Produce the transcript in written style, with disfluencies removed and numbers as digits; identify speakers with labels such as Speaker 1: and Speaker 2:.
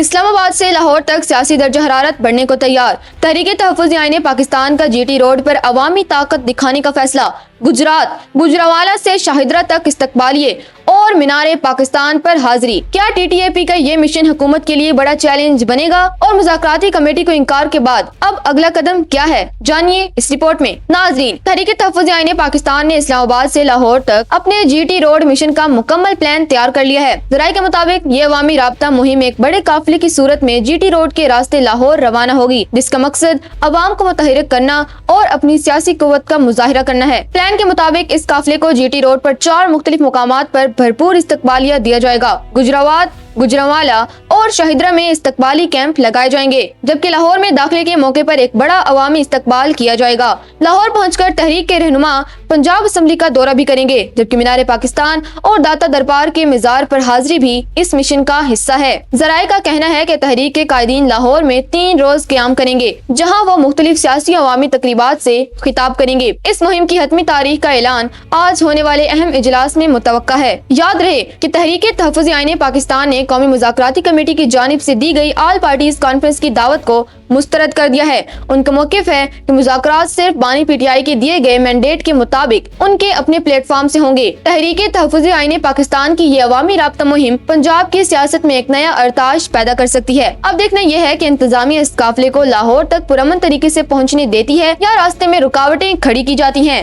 Speaker 1: اسلام آباد سے لاہور تک سیاسی درجہ حرارت بڑھنے کو تیار۔ تحریک تحفظ آئین پاکستان کا جی ٹی روڈ پر عوامی طاقت دکھانے کا فیصلہ۔ گجرات گوجرانوالہ سے شاہدرہ تک استقبالیے اور مینار پاکستان پر حاضری۔ کیا ٹی ٹی اے پی کا یہ مشن حکومت کے لیے بڑا چیلنج بنے گا؟ اور مذاکراتی کمیٹی کو انکار کے بعد اب اگلا قدم کیا ہے؟ جانیے اس رپورٹ میں۔ ناظرین، تحریک تحفظ آئین پاکستان نے اسلام آباد سے لاہور تک اپنے جی ٹی روڈ مشن کا مکمل پلان تیار کر لیا ہے۔ ذرائع کے مطابق یہ عوامی رابطہ مہم ایک بڑے قافلے کی صورت میں جی ٹی روڈ کے راستے لاہور روانہ ہوگی، جس کا مقصد عوام کو متحرک کرنا اور اپنی سیاسی قوت کا مظاہرہ کرنا ہے۔ پلان کے مطابق اس قافلے کو جی ٹی روڈ پر 4 مختلف مقامات پر بھرپور استقبالیہ دیا جائے گا۔ گجرات، گوجرانوالہ اور شاہدرہ میں استقبالی کیمپ لگائے جائیں گے، جبکہ لاہور میں داخلے کے موقع پر ایک بڑا عوامی استقبال کیا جائے گا۔ لاہور پہنچ کر تحریک کے رہنما پنجاب اسمبلی کا دورہ بھی کریں گے، جبکہ مینار پاکستان اور داتا دربار کے مزار پر حاضری بھی اس مشن کا حصہ ہے۔ ذرائع کا کہنا ہے کہ تحریک کے قائدین لاہور میں 3 روز قیام کریں گے، جہاں وہ مختلف سیاسی عوامی تقریبات سے خطاب کریں گے۔ اس مہم کی حتمی تاریخ کا اعلان آج ہونے والے اہم اجلاس میں متوقع ہے۔ یاد رہے کہ تحریک تحفظ آئین پاکستان نے قومی مذاکراتی کمیٹی کی جانب سے دی گئی آل پارٹیز کانفرنس کی دعوت کو مسترد کر دیا ہے۔ ان کا موقف ہے کہ مذاکرات صرف بانی پی ٹی آئی کے دیے گئے مینڈیٹ کے مطابق ان کے اپنے پلیٹ فارم سے ہوں گے۔ تحریک تحفظ آئین پاکستان کی یہ عوامی رابطہ مہم پنجاب کی سیاست میں ایک نیا ارتاش پیدا کر سکتی ہے۔ اب دیکھنا یہ ہے کہ انتظامیہ اس قافلے کو لاہور تک پرامن طریقے سے پہنچنے دیتی ہے یا راستے میں رکاوٹیں کھڑی کی جاتی ہیں۔